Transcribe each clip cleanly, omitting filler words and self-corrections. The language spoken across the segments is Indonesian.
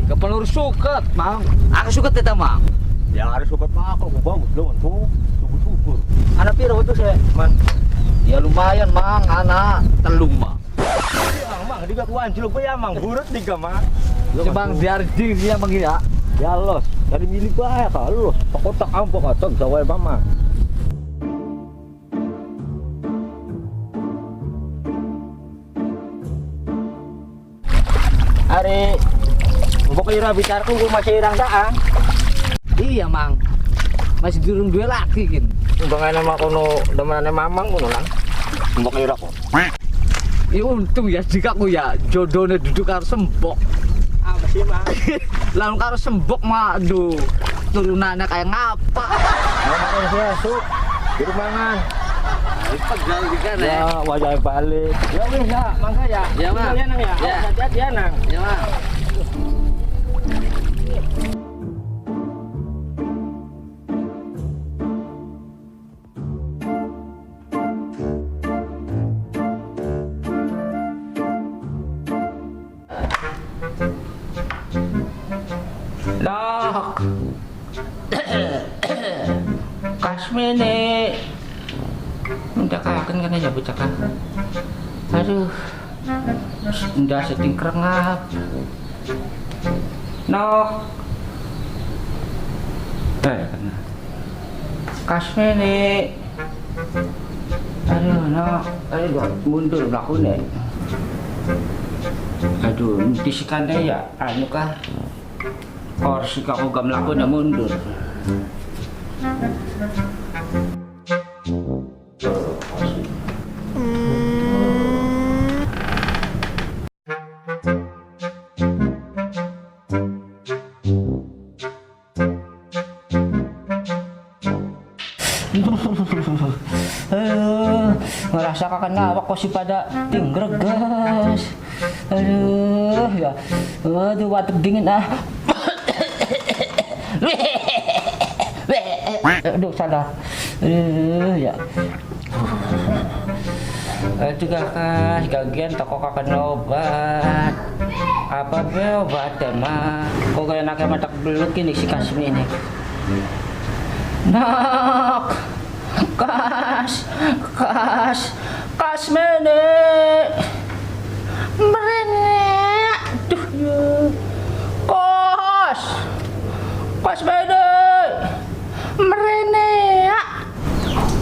Kepelur suket, Mang. Aku suket eta, Mang. Ya harus suket mah kok bagus loh tuh. Subur-subur. Anak piro itu saya, Man? Ya lumayan, Mang. Anak telung, Mang. Ya, Mang, diga kuan ciluk ya, Mang. Burut diga, Mang. Sebang diarjing dia Mang ya. Ya los, dari milik bae ka los. Pakotak ampok atok gawe mama. Are mbok ira bicarku ku masih irang daang. Iya, Mang. Masih durung dua lagi kin. Umbangane mah kono demenane mamang ngono lang. Mbok ira kok. Ya untung ya jika aku ya jodohnya duduk karo sembok. Apa sih, Mang? Lalu karo sembok mah aduh turunannya kayak ngapa. Makan saya sup. Di rumangan. Pegal di kan Ya, wajah balik. Ya wis ya, mangga ya. Ya, Mang. Ya, Nang ya. Ya. Hati-hati ya, Nang. Ya, Mang. Dok. Kasmene. Udah kaken kan ya bocah kan. Aduh. Udah setting kerengap. Nok. Kasmene. Aduh, Nok. Aduh, mundur mlakune. Aduh, disikane ya anu kah? Korsi kako gak melakukan mundur. Ngerasa kakak ngawak kok si pada tingregas. Aduh ya, aduh batuk dingin ah. Aduh salah. Ya. Aduh kakak, gagian toko kakak obat. Apa be obat mah? Kok kayak anaknya matak belut gini si Kasmi ini. Nak, Kasmene, berenek, duh ya, Kasmene, merenek.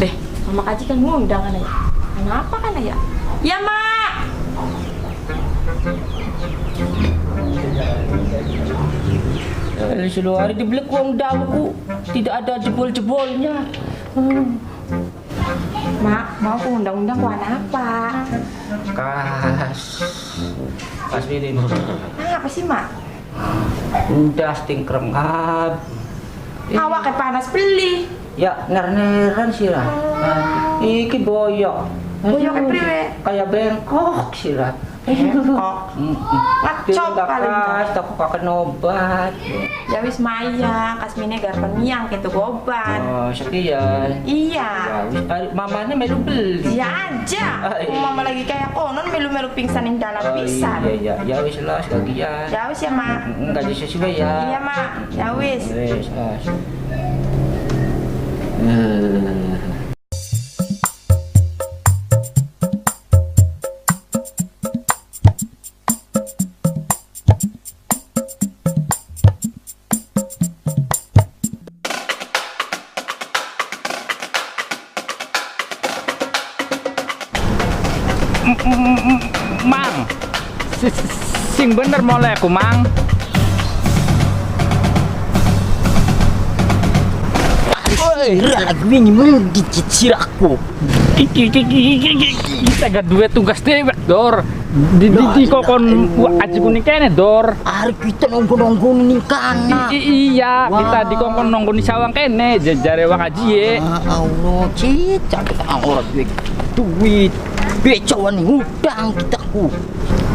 Deh, Mama Kaji kan ngundang kan ya? Kenapa kan ya? Ya, Mak. Seluruh hari dibeli uang daku, tidak ada jebol-jebolnya. Mak, mau aku undang-undang ku apa? Kasmene. Apa sih, Mak? Udah sting kerengap. Awak kayak panas beli. Ya, ner-neran sih lah. Iki boyok. Boyok kayak priwe? Kayak bengkok sih lah. Bengkok. Ngecop paling. Aku kakek obat. Ya wis maya, Kasmine garpan miang gitu obat. Oh, sekian. Iya. Ya, wis mamanya melu beli. Ya aja. Mama lagi kayak konon melu-melu pingsanin dalam pisan. Iya, ya wis lah sekian. Ya wis ya, Mak. Enggak sesuai ya. Iya, Mak. Ya wis. Wis, Mang, sing bener mulai aku Mang. Lagu ini menggigit sirahku. Kita gak duit tugas dewek Dor. Di kokon aji kuning kene Dor. Hari kita nongko-nongko ning kana. Iya, kita di kokon nongko di sawang kene jare wak aji ye. Allah, cita kita orang duit. Becoan hutang kita ku.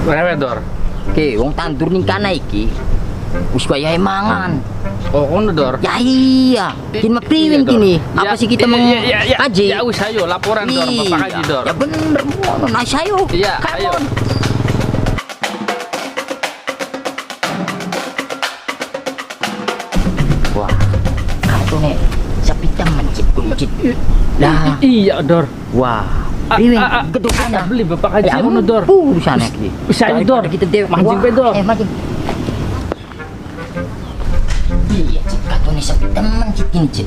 Berapa Dor? Oke, wong tandur ning kana iki. Wis wayahe mangan. Oh, ngono Dor. Ya iya. Kin mapriwin kini. Apa sih kita mau kaji? Ya wis ayo laporan Dor, Bapak Haji Dor. Ya bener ngono, nah ayo. Iya, ayo. tuh nih sapitan mencit kuncit. Lah, Iya, Dor. wah. Ini gedung Anak kita. beli Bapak Haji ono, Dor. Urusan lagi. Saya, Dor. Kita dewek Mancing, wah. Pe, Dor. Mancing. Iya, cik tuh nih sapitan mencit gini cik.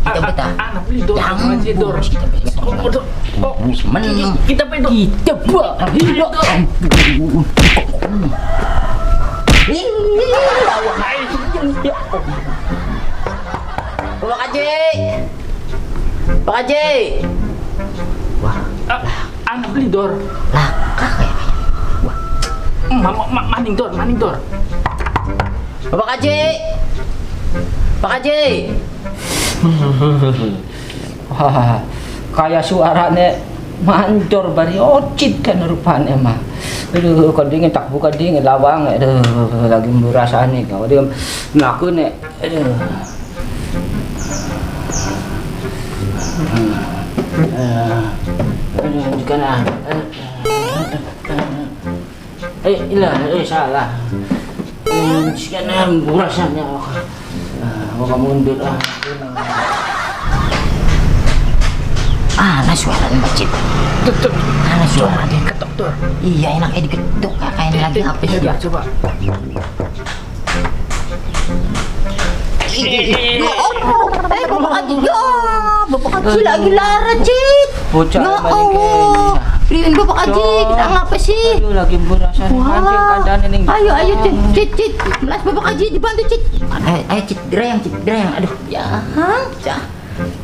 Kita betah. Anak beli, Dor. Yang Bapak Haji, Dor. kita betah. Oh, Dor. Oh, Meneng. kita Pe, Dor. Kita buat. Iya, Dor. Pak Haji. Pak Haji. Wah, Anak beli, Dor. lah kakek. Maning, Dor. Maning, Dor. Pak Haji. Pak Haji. Wah, kayak suaranya mancor bari ocit kan rupanya mah. Aduh, kau dingin tak buka dingin lawang. Aduh, lagi merasani kau dia melakukan nih. Aduh. Aduh, juga nah. Ilah, salah. Sekarang merasanya. Mau kamu mundur ah. Ana suaranya macet. Tutup. Ana suaranya. Ketok, Dor. Iya, enaknya diketuk kakak ini lagi apa sih ya? Coba. Ya Allah, Bapak Haji ya, Bapak Haji lagi lara cit. Bocah Ya balik Allah, priwin Bapak Haji, Dor. kita ngapa sih? Aduh, lagi merasa mancing keadaan ini. Ayo cit, melas Bapak Haji dibantu cit. Ayo cit, derayang, aduh, ya, cah.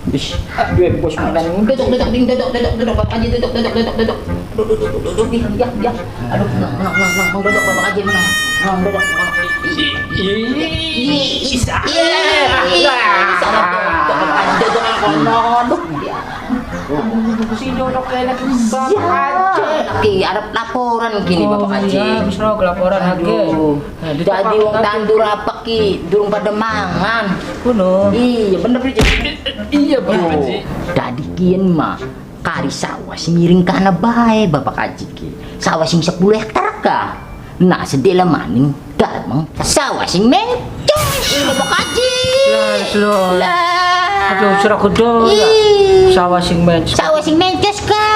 Bish, aduh bos makan. Duduk, Bapak Haji, duduk, ya, aduh, menang, duduk Bapak Haji, menang, duduk. Si Dodok kayak lagi Bapak Haji. Ada laporan gini Bapak Haji. Iya, bisa laporan lagi. Jadi wong tandur apa ki durung pada mangan. Kuno. Iya bener Cik. Iya, Bapak Haji. Dadi kian mah kari sawah sing miring kana bae Bapak Haji ki. Sawah sing 10 hektar ka. Nah sedela maning damang sawah sing mencos Bapak Haji. Lah. Aduh, surah kudo. Ih. Sawah sing mencos. Sawah sing mencos ka.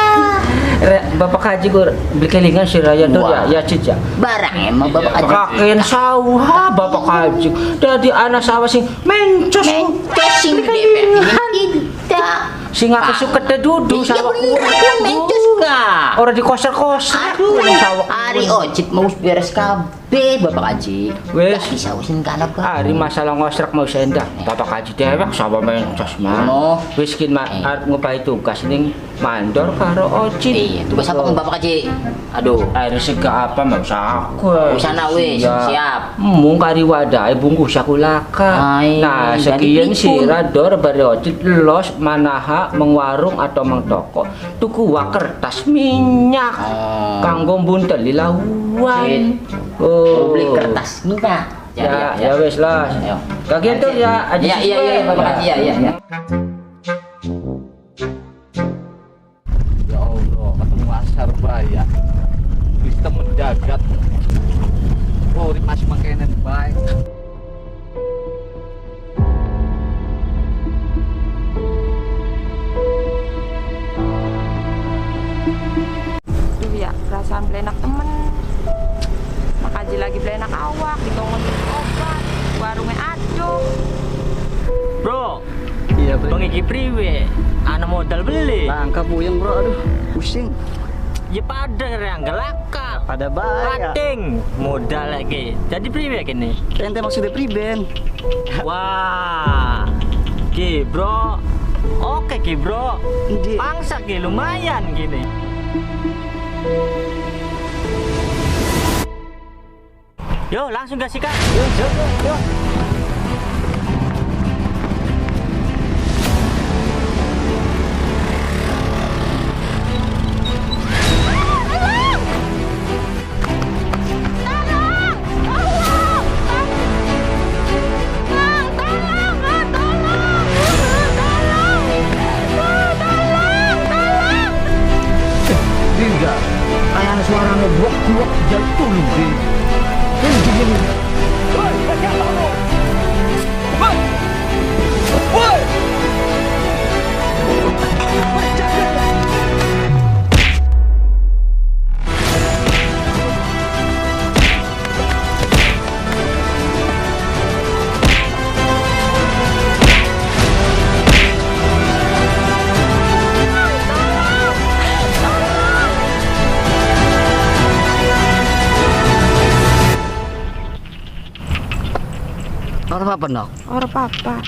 Bapak Haji gur beli kelingan si Raya Dor Wah. ya Cid ya. Barang emang Bapak Haji. Kakek sawah Bapak Haji. Jadi anak sawah sing mencos. Mencos sing kita. Sing aku suka dudu Iya sawah bener mencos ka. orang di koser-koser. Aduh, Sawah hari ocit mau beres kabeh Bapak Haji. Wes. Gak bisa usin kana ka. Hari masalah ngosrek mau sendak. Bapak Haji dewek sawah mencos mah. Ono. Wis kin arep ngupahi tugas ning mandor karo Ocit. Iya, tugas apa Bapak Haji? Aduh, Air sega apa mau aku. usana wis, siap. Mung kari wadahe bungkus aku laka. Ai, Nah, jadi sekian pripun? sira Dor bari Ocit los manaha mengwarung atau mengtoko. Tuku wa kertas minyak. Oh. Kanggo bunteli lawan. Oh, beli kertas minyak. Ya wes lah. Ayo. Kaget tuh ya, Aji Iya, Siswa. Bapak Haji, ya. Ya Allah, ketemu asar bahaya. Bisa mendagat. Oh, ini masih makanan baik. Duh ya, perasaan belenak temen. Mak Haji lagi belenak awak, ditongolin obat, warungnya aduh. Bro, Iya, Bro. Bang Iki priwe? Ana modal beli. Langka puyeng, Bro. Aduh, pusing. Ya pada yang gelaka. Pada bahaya. Pating modal lagi. Jadi priwe kini? Ente maksudnya priben. Wah. Ki, Bro. Oke, Ki, Bro. Ndi. Pangsa Ki lumayan gini. Yo, langsung gasihkan. Yo. Tiga. Kayak suara ngeblok-blok jatuh lu, Bri. Gini. Hei, siapa lu? Hei. Orang apa nok? Orang papa.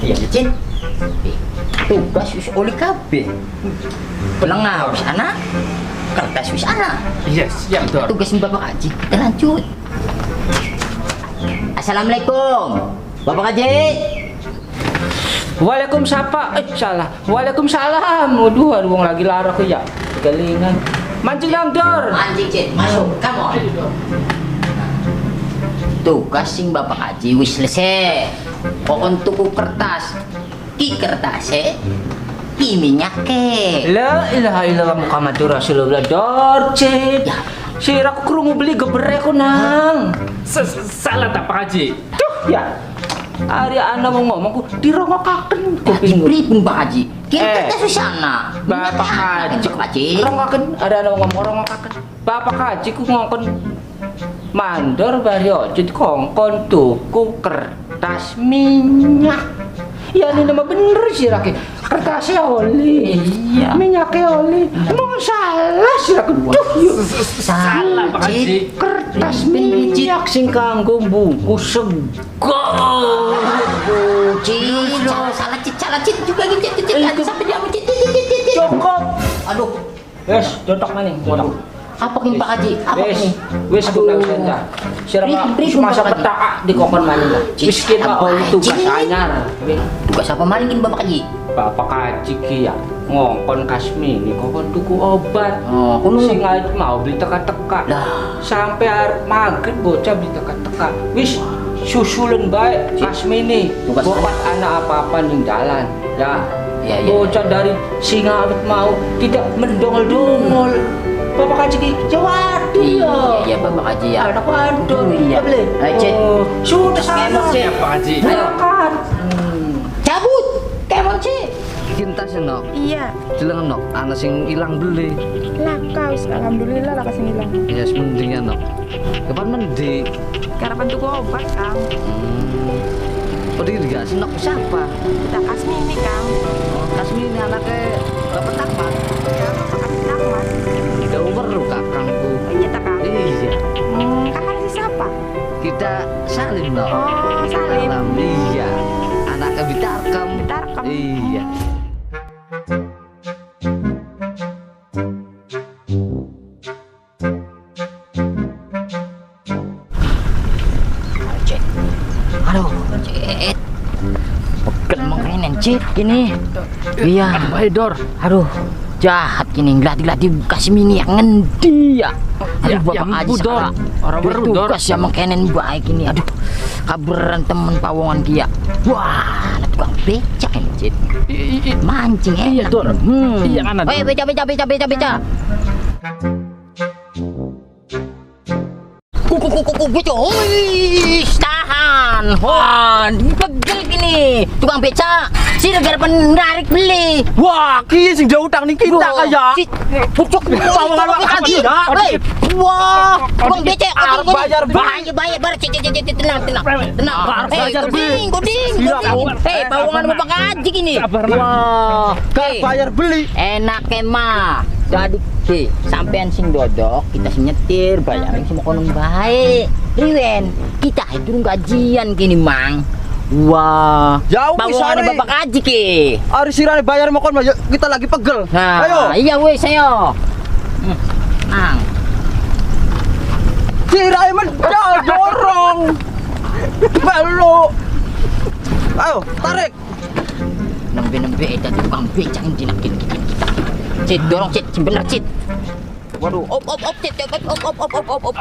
Iya Cid. Tugas wis oli kabeh. Pelengah wis ana. Kertas wis ana. Iya, siap, Dor. Tugas Bapak Haji. Kita lanjut. Assalamualaikum. Bapak Haji. Salah. Waalaikumsalam. Waduh, wong lagi lara ke ya. Galingan. Mancing dong, Dor. Mancing Cid, masuk. Come on. Tugas sing Bapak Haji wis selesai. Kokon tuku kertas. Ki kertase, ki minyake. La ilaha illallah Muhammadur Rasulullah. Dor, Cid. Ya. Sira aku krungu beli gebre ko nang. Salah tak Pak Haji? Tuh ya. Ari ana mau ngomong ku dirongokaken ku Pripun Pak Haji? Ki kertas wis ana. Bapak Haji. Pak Haji. Rongokaken, ada ana ngomong rongokaken. Bapak Haji ku ngongkon mandor bari ojo kongkon tuku kertas minyak. Ya ini nama bener sih Raki. Kertasnya oli. Iya. Minyaknya oli. Emang salah sih Raki. Duh, yuk. Salah, Pak Haji. Kertas minyak sing kanggo buku sego. Cid, salah cid juga gitu cid. Sampai dia cid. Cukup. Aduh, Wes, contok maning, modal. apa kin Pak Haji? Apa Wes, kin? wes guna senja. Sira masa petaka di kokon maning. Wis kita oli tugas anyar. Tugas apa maling kin Bapak Haji? Bapak Haji ki ya ngongkon kasmini kokon tuku obat. Oh, kuno. Sing mau beli teka-teka. Lah. Sampai arep maghrib bocah beli teka-teka. Wis susulen bae kasmini. Tugas Obat anak apa-apa ning dalan. Ya. Iya. Bocah dari Singawit mau tidak mendongol-dongol. Bapak Haji ki jawab Iya Bapak Haji ya. Anak waduh. Iya. Beli. Ayo, Cid. Sudah sana. Siap Pak Haji? Ayo. Makan. Cabut. Kemon Cid. Cinta sih nok, Iya. jelang nok, anak sing ilang beli. Laka wis alhamdulillah laka sing ilang. Ya semendingnya nok. Kapan mendi? Karapan tuku obat, Kang. Oh dia senok siapa? Kita Kasmini, Kang. Kasmi ini anaknya Bapak Takman. Ya, Bapak Kasih Rahmat. Tidak perlu kakangku. Oh, iya tak, Kang? Iya, Kakak si siapa? kita salim nok. Oh, Salim. Iya, anaknya Bitarkem. Bitarkem. Iya. Cid. Aduh, Cid. Pegel mengkenen Cid gini. Iya. Dor. Aduh, jahat gini ngelatih kasih mini yang ngendi ya. Aduh, Bapak Haji Dor. salah. Orang baru Dor. Tugas yang mengkenen baik ini. Aduh, kabaran temen pawongan dia. Wah, anak tukang becak ini Cid. Mancing Iya, enak. Dor. Iya, kan, Dor. Beca. Kuku beca. Wih, tahan. Wah, pegel gini. Tukang beca. Si negara menarik beli. Wah, ki sing jauh utang nih kita kaya. Pucuk Pawongan Bapak Haji, dah. Wah, tukang beca. Harus bayar, Bayar. Tenang. Harus bayar, Goding. Hei, pawongan Bapak Haji gini. Wah, Hei. bayar beli. Enak mah. Jadi sampean sing dodok, kita sing nyetir, bayarin semua konon baik. Riwen, kita itu gajian gini mang. Wah, Jauh pawongan Sari. Bapak Haji ki. Ari sirane bayar mokon kita lagi pegel. Nah, Ayo. iya wes ayo. Nang, Sirane dorong. Balo. Ayo, tarik. nembe itu tukang becak yang dinakin kita. Cid, dorong Cid, bener Cid. Waduh, op Cid, op.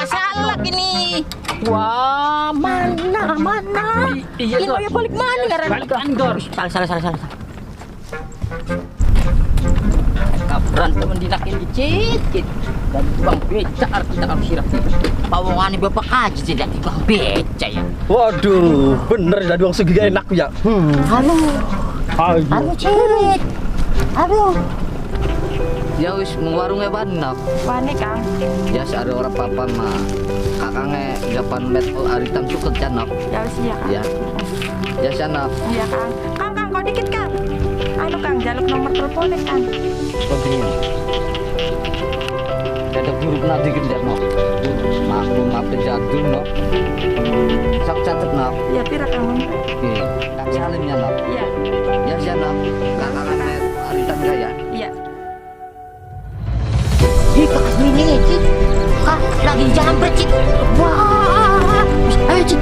Salah gini. Wah, mana? Iya, Ini Dor. ya balik mana ngaran? Balik mana, Dor? Salah. Kabran temen dinakin Cid. Dan tukang becak kita harus sirap. Pawongan Bapak Haji tidak tukang becak ya. Waduh, bener jadi uang segi enak ya. Aduh Cid. Aduh. Ya wis warungnya banyak. Wani, Kang. Ya ada orang papan mah. Kakangnya 8 met aritam cukup janok. Ya wis iya, Kang. Ya. Ya sana. Iya, Kang. Kang, kau dikit, Kang. Anu, Kang, jaluk nomor teleponnya, Kang. Kontingin. Dan ada buruk nanti kerja no. Maaf jadul no. Sak catet no. Ya pira kamu? Oke. Kang Salimnya no. Iya. Ya sih no. Kakak aritan gaya. Iya. Ih, kakak ini Cik. Kak, lagi di jalan bercik. Wah, ayo Cik.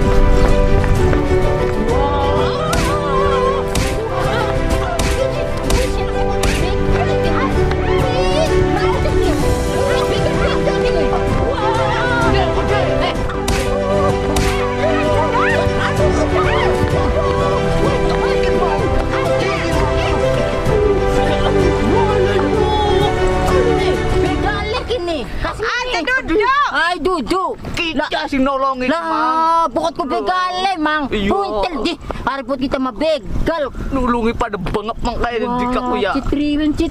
Ay, duduk. Kita sih nolongin mang. Lah, pokok ko begale, mang. Iya. Puntel di. Haripot kita mabegal. Nulungi pada bengap mang kayak di kaku ya. Cit riwen, Cit.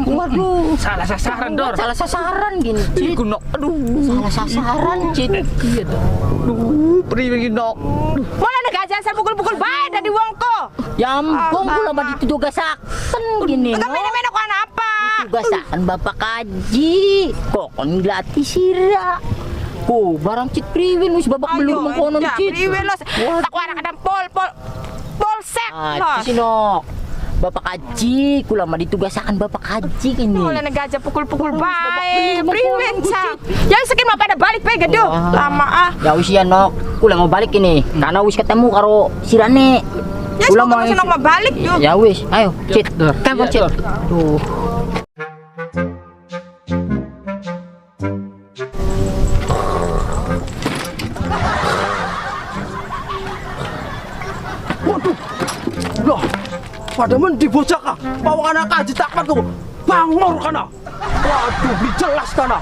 Waduh. Salah sasaran, Dor. Salah sasaran gini, Cit. Iku nok. Aduh. Salah sasaran, Cit. Iya, Dor. Aduh, priwe nok. Mana negara saya pukul-pukul bae dari wongko. Ya ampun, kula mah ditugasaken gini. Enggak main-main aku apa? Tugasakan Bapak Kaji. Kokon glati sira. Oh, barang Cit priwen wis babak belum mengkonon, Cit. Priwen los. Tak anak ada polsek Ah, los. Sinok. Bapak Kaji, kula mah ditugasakan Bapak Kaji kini. Mulai negara pukul-pukul bae. Priwen sa. Ya sakin mah pada balik bae gedo. Lama ah. Ya wis ya nok, kula mau balik ini. Karena wis ketemu karo sirane. Ya Kula semoga masih mau balik yuk. Ya wis, ayo, Cit. Kampung Cit. Tuh. Loh, pada mendi bocah kah? Pawang anak aja takpat tuh. Bangor kana. Waduh, beli jelas kana.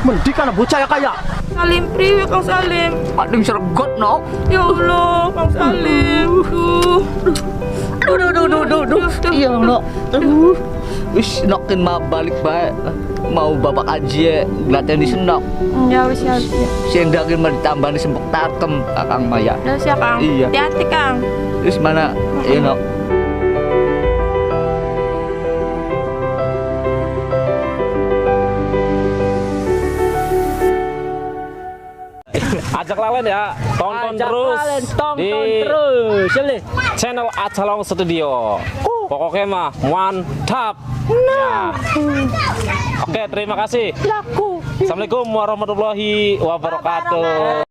Mendi kana bocah ya kaya. Salim priwe Kang Salim. Paling sergot nok. Ya Allah, Kang Salim. Duh. Iya nok. Wis nokin mah balik bae. Mau bapak aji latihan di senok. Ya wis ya. Sendakin mah ditambah di sempok takem Kakang Maya. Udah siap Kang. Iya. Hati-hati Kang. Terus mana? Iya nok. Ajak lawan ya, tonton terus di channel Acalong Studio. Pokoknya mah mantap. Nah. Oke, terima kasih. Assalamualaikum warahmatullahi wabarakatuh.